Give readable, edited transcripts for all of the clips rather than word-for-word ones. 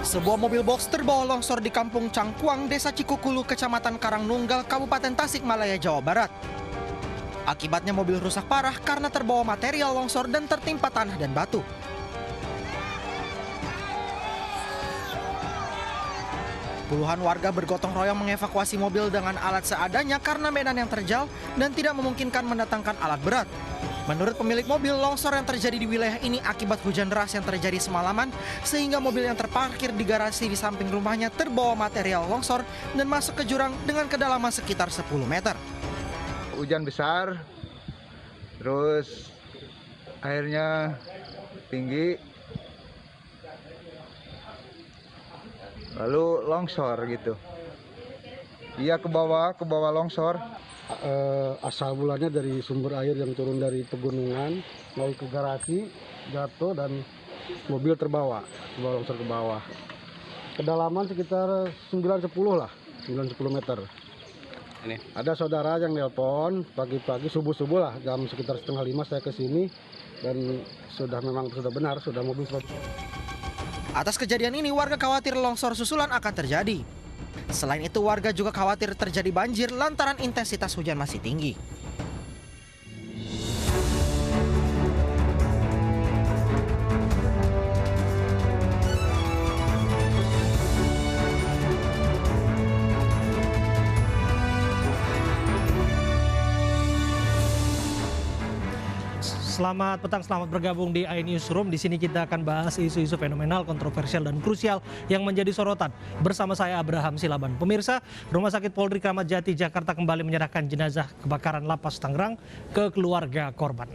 Sebuah mobil box terbawa longsor di Kampung Cangkuang, Desa Cikukulu, Kecamatan Karangnunggal, Kabupaten Tasikmalaya, Jawa Barat. Akibatnya mobil rusak parah karena terbawa material longsor dan tertimpa tanah dan batu. Puluhan warga bergotong royong mengevakuasi mobil dengan alat seadanya karena medan yang terjal dan tidak memungkinkan mendatangkan alat berat. Menurut pemilik mobil, longsor yang terjadi di wilayah ini akibat hujan deras yang terjadi semalaman, sehingga mobil yang terparkir di garasi di samping rumahnya terbawa material longsor dan masuk ke jurang dengan kedalaman sekitar 10 meter. Hujan besar, terus airnya tinggi, lalu longsor gitu. Iya, ke bawah longsor. Asal mulanya dari sumber air yang turun dari pegunungan, naik ke garasi, jatuh dan mobil terbawa longsor ke bawah. Kedalaman sekitar 9-10 lah, 9-10 meter. Ini. Ada saudara yang nelpon pagi-pagi, subuh-subuh lah, jam sekitar 4:30 saya ke sini dan sudah benar, sudah mobil. Atas kejadian ini, warga khawatir longsor susulan akan terjadi. Selain itu, warga juga khawatir terjadi banjir lantaran intensitas hujan masih tinggi. Selamat petang, selamat bergabung di iNewsroom. Di sini kita akan bahas isu-isu fenomenal, kontroversial, dan krusial yang menjadi sorotan. Bersama saya Abraham Silaban. Pemirsa, Rumah Sakit Polri Kramat Jati, Jakarta kembali menyerahkan jenazah kebakaran Lapas Tangerang ke keluarga korban.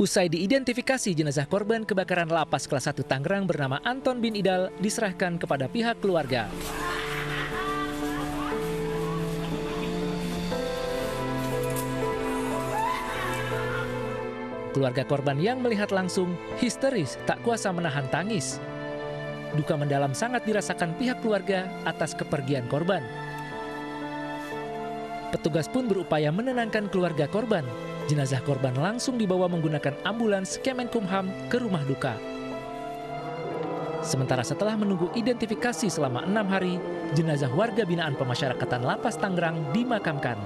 Usai diidentifikasi, jenazah korban kebakaran Lapas kelas 1 Tangerang bernama Anton bin Idal diserahkan kepada pihak keluarga. Keluarga korban yang melihat langsung histeris, tak kuasa menahan tangis. Duka mendalam sangat dirasakan pihak keluarga atas kepergian korban. Petugas pun berupaya menenangkan keluarga korban. Jenazah korban langsung dibawa menggunakan ambulans Kemenkumham ke rumah duka. Sementara setelah menunggu identifikasi selama 6 hari, jenazah warga binaan pemasyarakatan Lapas Tangerang dimakamkan.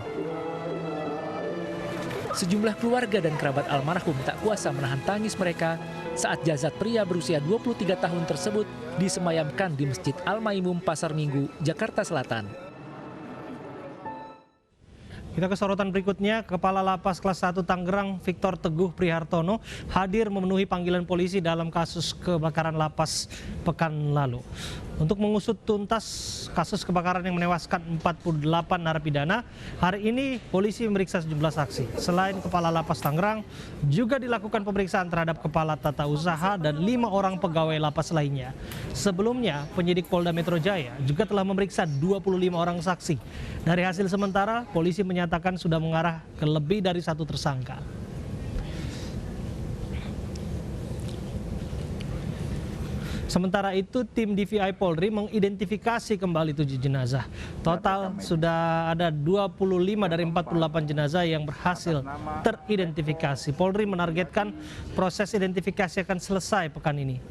Sejumlah keluarga dan kerabat almarhum tak kuasa menahan tangis mereka saat jasad pria berusia 23 tahun tersebut disemayamkan di Masjid Al-Maimum Pasar Minggu, Jakarta Selatan. Kita ke sorotan berikutnya. Kepala Lapas kelas 1 Tangerang, Victor Teguh Prihartono, hadir memenuhi panggilan polisi dalam kasus kebakaran lapas pekan lalu. Untuk mengusut tuntas kasus kebakaran yang menewaskan 48 narapidana, hari ini polisi memeriksa sejumlah saksi. Selain Kepala Lapas Tangerang, juga dilakukan pemeriksaan terhadap Kepala Tata Usaha dan 5 orang pegawai lapas lainnya. Sebelumnya, penyidik Polda Metro Jaya juga telah memeriksa 25 orang saksi. Dari hasil sementara, polisi menyatakan sudah mengarah ke lebih dari 1 tersangka. Sementara itu, tim DVI Polri mengidentifikasi kembali 7 jenazah. Total sudah ada 25 dari 48 jenazah yang berhasil teridentifikasi. Polri menargetkan proses identifikasi akan selesai pekan ini.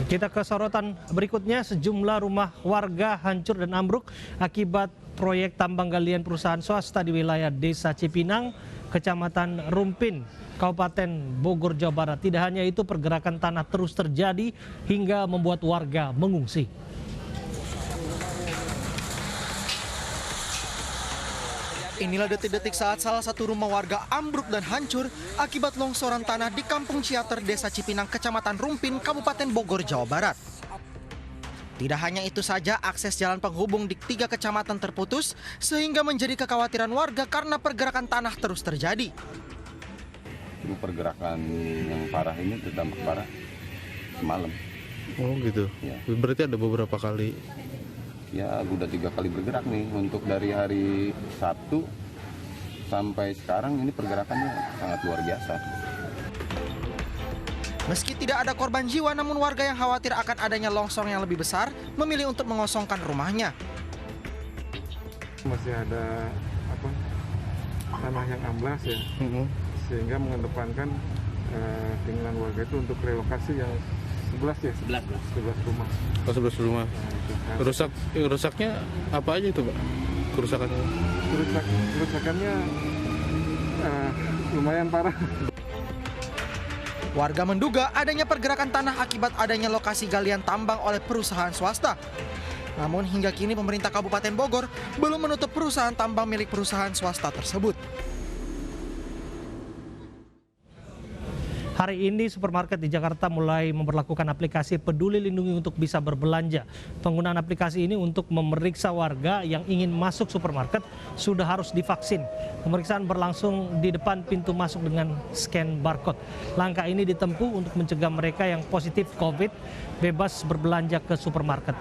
Kita ke sorotan berikutnya. Sejumlah rumah warga hancur dan ambruk akibat proyek tambang galian perusahaan swasta di wilayah Desa Cipinang, Kecamatan Rumpin, Kabupaten Bogor, Jawa Barat. Tidak hanya itu, pergerakan tanah terus terjadi hingga membuat warga mengungsi. Inilah detik-detik saat salah satu rumah warga ambruk dan hancur akibat longsoran tanah di Kampung Ciater, Desa Cipinang, Kecamatan Rumpin, Kabupaten Bogor, Jawa Barat. Tidak hanya itu saja, akses jalan penghubung di 3 kecamatan terputus sehingga menjadi kekhawatiran warga karena pergerakan tanah terus terjadi. Pergerakan yang parah ini terdampak parah semalam. Oh gitu. Ya. Berarti ada beberapa kali. Ya, udah 3 kali bergerak nih untuk dari hari Sabtu sampai sekarang. Ini pergerakannya sangat luar biasa. Meski tidak ada korban jiwa, namun warga yang khawatir akan adanya longsor yang lebih besar memilih untuk mengosongkan rumahnya. Masih ada tanah yang amblas ya, sehingga mengedepankan keinginan warga itu untuk relokasi yang 11 rumah. Oh, 11 rumah. Rusaknya apa aja itu, Pak? Kerusakannya? Kerusakannya lumayan parah. Warga menduga adanya pergerakan tanah akibat adanya lokasi galian tambang oleh perusahaan swasta. Namun hingga kini pemerintah Kabupaten Bogor belum menutup perusahaan tambang milik perusahaan swasta tersebut. Hari ini supermarket di Jakarta mulai memberlakukan aplikasi Peduli Lindungi untuk bisa berbelanja. Penggunaan aplikasi ini untuk memeriksa warga yang ingin masuk supermarket sudah harus divaksin. Pemeriksaan berlangsung di depan pintu masuk dengan scan barcode. Langkah ini ditempuh untuk mencegah mereka yang positif COVID bebas berbelanja ke supermarket.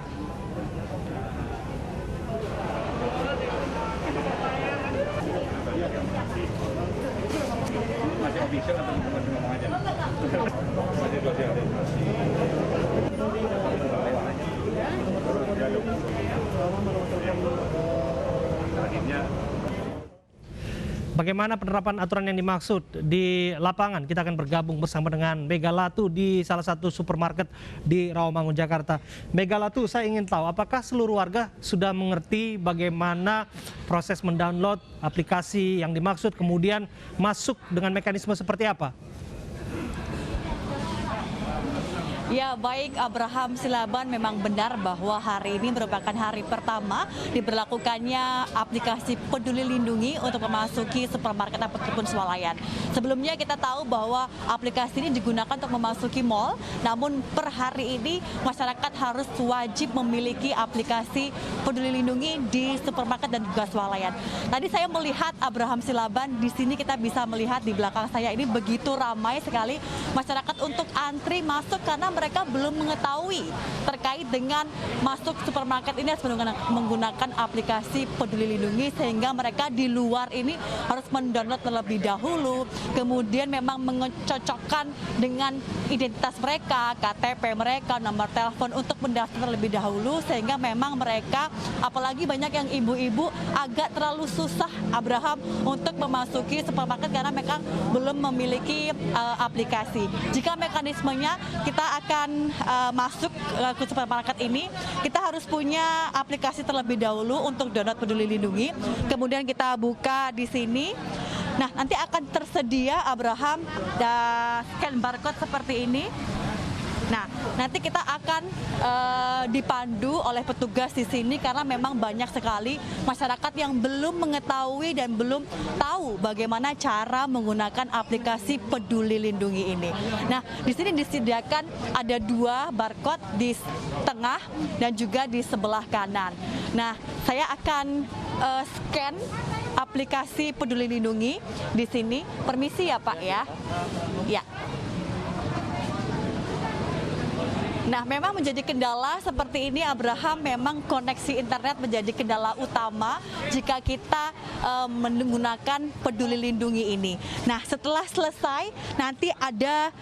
Bagaimana penerapan aturan yang dimaksud di lapangan? Kita akan bergabung bersama dengan Megalatu di salah satu supermarket di Rawamangun, Jakarta. Megalatu, saya ingin tahu apakah seluruh warga sudah mengerti bagaimana proses mendownload aplikasi yang dimaksud, kemudian masuk dengan mekanisme seperti apa? Ya, baik Abraham Silaban, memang benar bahwa hari ini merupakan hari pertama diberlakukannya aplikasi Peduli Lindungi untuk memasuki supermarket ataupun swalayan. Sebelumnya kita tahu bahwa aplikasi ini digunakan untuk memasuki mal, namun per hari ini masyarakat harus wajib memiliki aplikasi Peduli Lindungi di supermarket dan juga swalayan. Tadi saya melihat Abraham Silaban, di sini kita bisa melihat di belakang saya ini begitu ramai sekali masyarakat untuk antri masuk karena mereka belum mengetahui terkait dengan masuk supermarket ini harus menggunakan aplikasi Peduli Lindungi, sehingga mereka di luar ini harus mendownload terlebih dahulu, kemudian memang mengecocokkan dengan identitas mereka, KTP mereka, nomor telepon untuk mendaftar terlebih dahulu, sehingga memang mereka, apalagi banyak yang ibu-ibu, agak terlalu susah Abraham untuk memasuki supermarket karena mereka belum memiliki aplikasi. Jika mekanismenya kita akan masuk ke supermarket ini, kita harus punya aplikasi terlebih dahulu untuk download Peduli Lindungi. Kemudian kita buka di sini. Nah, nanti akan tersedia Abraham scan barcode seperti ini. Nah, nanti kita akan dipandu oleh petugas di sini karena memang banyak sekali masyarakat yang belum mengetahui dan belum tahu bagaimana cara menggunakan aplikasi Peduli Lindungi ini. Nah, di sini disediakan ada 2 barcode di tengah dan juga di sebelah kanan. Nah, saya akan scan aplikasi Peduli Lindungi di sini. Permisi ya, Pak ya. Ya. Nah, memang menjadi kendala seperti ini Abraham, memang koneksi internet menjadi kendala utama jika kita menggunakan Peduli Lindungi ini. Nah, setelah selesai nanti ada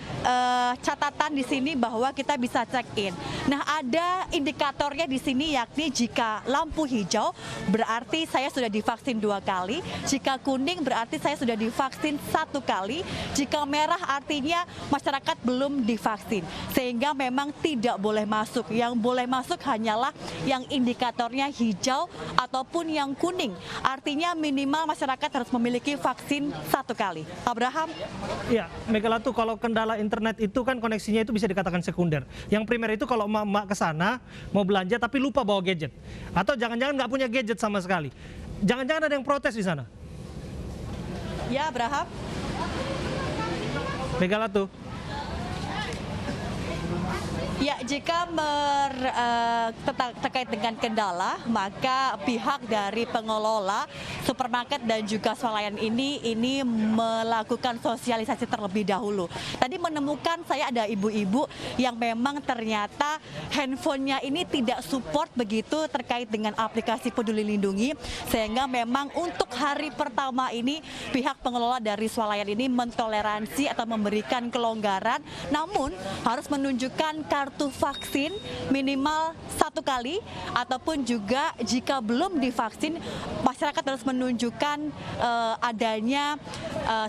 catatan di sini bahwa kita bisa check-in. Nah, ada indikatornya di sini, yakni jika lampu hijau berarti saya sudah divaksin 2 kali, jika kuning berarti saya sudah divaksin 1 kali, jika merah artinya masyarakat belum divaksin, sehingga memang tidak boleh masuk. Yang boleh masuk hanyalah yang indikatornya hijau ataupun yang kuning. Artinya minimal masyarakat harus memiliki vaksin 1 kali. Abraham? Ya, Megalatu, kalau kendala internet itu kan koneksinya itu bisa dikatakan sekunder. Yang primer itu kalau emak-emak ke sana mau belanja tapi lupa bawa gadget. Atau jangan-jangan nggak punya gadget sama sekali. Jangan-jangan ada yang protes di sana. Ya, Abraham? Ya, jika terkait dengan kendala, maka pihak dari pengelola supermarket dan juga swalayan ini melakukan sosialisasi terlebih dahulu. Tadi menemukan saya ada ibu-ibu yang memang ternyata handphonenya ini tidak support begitu terkait dengan aplikasi Peduli Lindungi, sehingga memang untuk hari pertama ini pihak pengelola dari swalayan ini mentoleransi atau memberikan kelonggaran, namun harus menunjukkan kartu vaksin minimal 1 kali, ataupun juga jika belum divaksin masyarakat harus menunjukkan adanya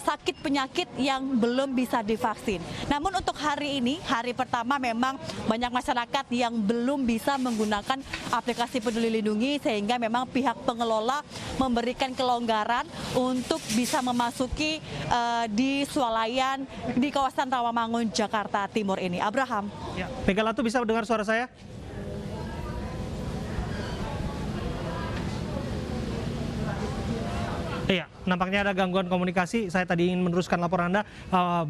sakit penyakit yang belum bisa divaksin. Namun untuk hari ini, hari pertama, memang banyak masyarakat yang belum bisa menggunakan aplikasi Peduli Lindungi, sehingga memang pihak pengelola memberikan kelonggaran untuk bisa memasuki di swalayan di kawasan Rawamangun, Jakarta Timur ini. Abraham. Ya, Megalatu bisa mendengar suara saya? Iya, nampaknya ada gangguan komunikasi. Saya tadi ingin meneruskan laporan Anda,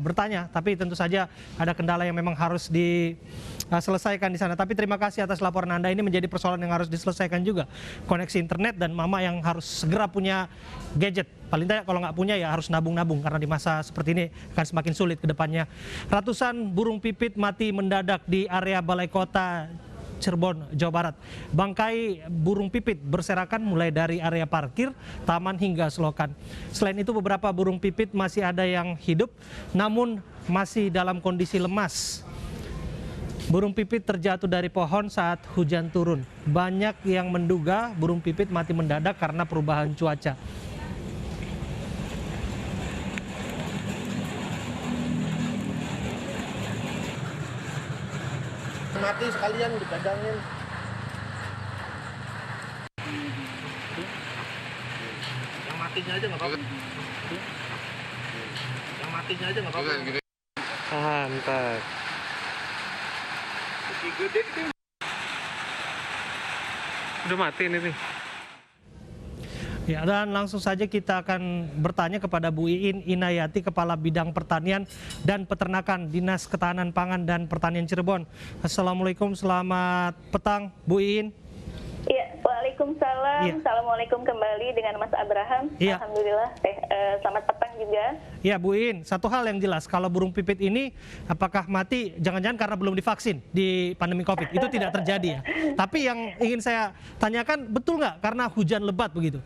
bertanya, tapi tentu saja ada kendala yang memang harus diselesaikan di sana. Tapi terima kasih atas laporan Anda, ini menjadi persoalan yang harus diselesaikan juga. Koneksi internet dan mama yang harus segera punya gadget. Paling tidak kalau nggak punya ya harus nabung-nabung, karena di masa seperti ini akan semakin sulit ke depannya. Ratusan burung pipit mati mendadak di area Balai Kota Cirebon, Jawa Barat. Bangkai burung pipit berserakan mulai dari area parkir, taman hingga selokan. Selain itu beberapa burung pipit masih ada yang hidup namun masih dalam kondisi lemas. Burung pipit terjatuh dari pohon saat hujan turun. Banyak yang menduga burung pipit mati mendadak karena perubahan cuaca. Mati sekalian dipegangin. Yang matinya aja nggak apa-apa. Yang matinya aja nggak apa-apa. Mantap. Udah mati ini nih. Ya, dan langsung saja kita akan bertanya kepada Bu Iin Inayati, Kepala Bidang Pertanian dan Peternakan Dinas Ketahanan Pangan dan Pertanian Cirebon. Assalamualaikum, selamat petang Bu Iin. Iya, waalaikumsalam. Ya. Assalamualaikum kembali dengan Mas Abraham. Ya. Alhamdulillah. Selamat petang juga. Ya Bu Iin, satu hal yang jelas, kalau burung pipit ini apakah mati jangan-jangan karena belum divaksin di pandemi COVID? Itu tidak terjadi ya. Tapi yang ingin saya tanyakan, betul nggak karena hujan lebat begitu?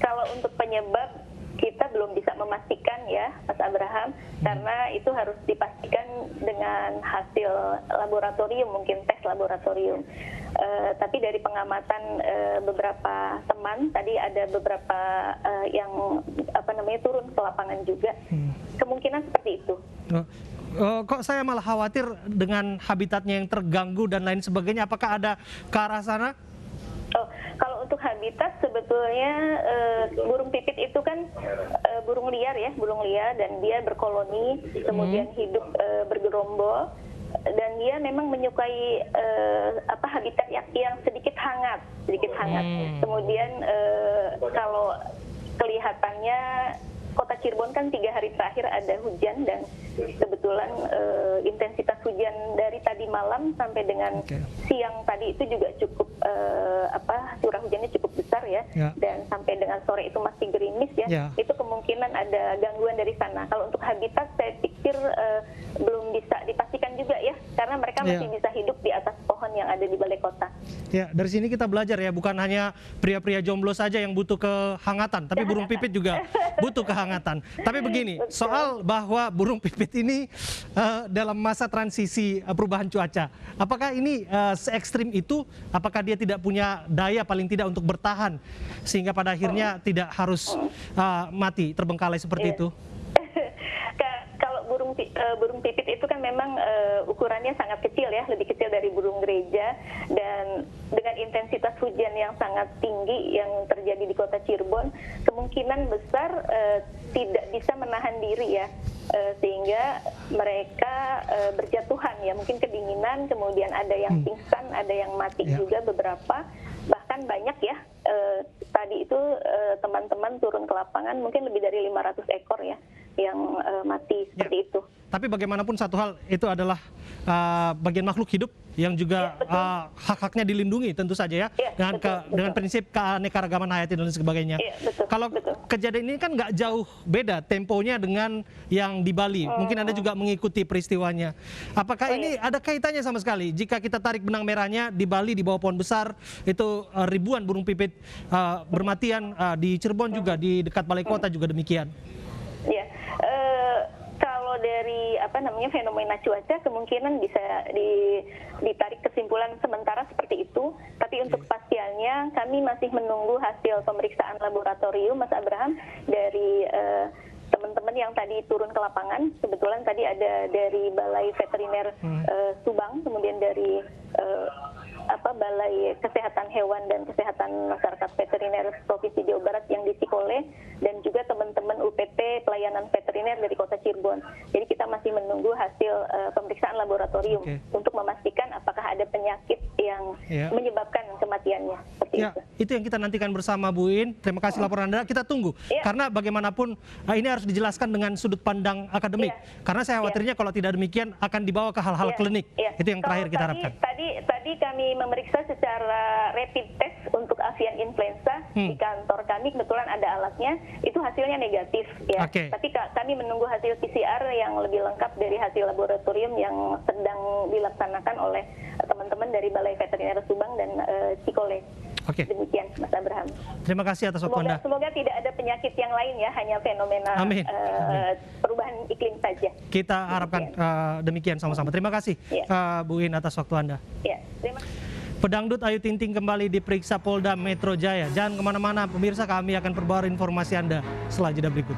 Kalau untuk penyebab kita belum bisa memastikan ya, Mas Abraham, karena itu harus dipastikan dengan hasil laboratorium, mungkin tes laboratorium. Tapi dari pengamatan beberapa teman, tadi ada beberapa yang turun ke lapangan juga, kemungkinan seperti itu. Kok saya malah khawatir dengan habitatnya yang terganggu dan lain sebagainya, apakah ada ke arah sana? Oh, kalau untuk habitat sebetulnya burung pipit itu kan burung liar ya, burung liar, dan dia berkoloni, kemudian hidup bergerombol, dan dia memang menyukai habitat yang sedikit hangat. Kemudian kalau kelihatannya Kota Cirebon kan 3 hari terakhir ada hujan, dan kebetulan intensitas hujan dari tadi malam sampai dengan siang tadi itu juga cukup curah hujannya cukup besar ya, dan sampai dengan sore itu masih gerimis ya. Itu kemungkinan ada gangguan dari sana. Kalau untuk habitat saya pikir belum bisa dipastikan juga ya, karena mereka masih bisa hidup di atas pohon yang ada di balai kota. Ya, dari sini kita belajar ya, bukan hanya pria-pria jomblo saja yang butuh kehangatan, tapi burung pipit juga butuh kehangatan. Tapi begini, soal bahwa burung pipit ini dalam masa transisi perubahan cuaca, apakah ini se-ekstrim itu? Apakah dia tidak punya daya paling tidak untuk bertahan sehingga pada akhirnya tidak harus mati terbengkalai seperti itu? Kalau burung pipit itu kan memang ukurannya sangat kecil ya, lebih kecil dari burung gereja, dan dengan intensitas hujan yang sangat tinggi yang terjadi di Kota Cirebon, kemungkinan besar tidak bisa menahan diri ya, sehingga mereka berjatuhan ya, mungkin kedinginan, kemudian ada yang pingsan, ada yang mati juga beberapa, bahkan banyak ya. Tadi itu teman-teman turun ke lapangan mungkin lebih dari 500 ekor ya, yang mati seperti itu. Tapi bagaimanapun satu hal itu adalah bagian makhluk hidup yang juga hak-haknya dilindungi tentu saja ya, dengan prinsip keanekaragaman hayati dan sebagainya. Kalau kejadian ini kan nggak jauh beda temponya dengan yang di Bali. Mungkin Anda juga mengikuti peristiwanya. Apakah ini ada kaitannya sama sekali? Jika kita tarik benang merahnya di Bali di bawah pohon besar itu ribuan burung pipit bermatian, di Cirebon juga di dekat balai kota juga demikian. Ya, kalau dari fenomena cuaca kemungkinan bisa ditarik kesimpulan sementara seperti itu. Tapi untuk kepastiannya kami masih menunggu hasil pemeriksaan laboratorium, Mas Abraham, dari teman-teman yang tadi turun ke lapangan. Kebetulan tadi ada dari Balai Veteriner Subang, kemudian dari Balai Kesehatan Hewan dan Kesehatan Masyarakat Veteriner Provinsi Jawa Barat yang di Cikole, dan juga teman-teman UPT Pelayanan Veteriner dari Kota Cirebon. Jadi kita masih menunggu hasil pemeriksaan laboratorium untuk memastikan apakah ada penyakit yang menyebabkan kematiannya. Itu yang kita nantikan bersama Bu In. Terima kasih laporan Anda. Kita tunggu. Karena bagaimanapun ini harus dijelaskan dengan sudut pandang akademik. Karena saya khawatirnya kalau tidak demikian akan dibawa ke hal-hal klinik. Itu yang terakhir kita harapkan. Tadi kami memeriksa secara rapid test untuk avian influenza di kantor kami, kebetulan ada alatnya, itu hasilnya negatif ya. Tapi kami menunggu hasil PCR yang lebih lengkap dari hasil laboratorium yang sedang dilaksanakan oleh teman-teman dari Balai Veteriner Subang dan Cikole. Demikian, Mas Abraham. Terima kasih atas waktu Anda. Semoga tidak ada penyakit yang lain ya, hanya fenomena perubahan iklim saja. Kita harapkan demikian sama-sama. Terima kasih Bu In atas waktu Anda. Terima kasih. Pedangdut Ayu Ting Ting kembali diperiksa Polda Metro Jaya. Jangan kemana-mana, pemirsa, kami akan perbarui informasi Anda setelah jeda berikut.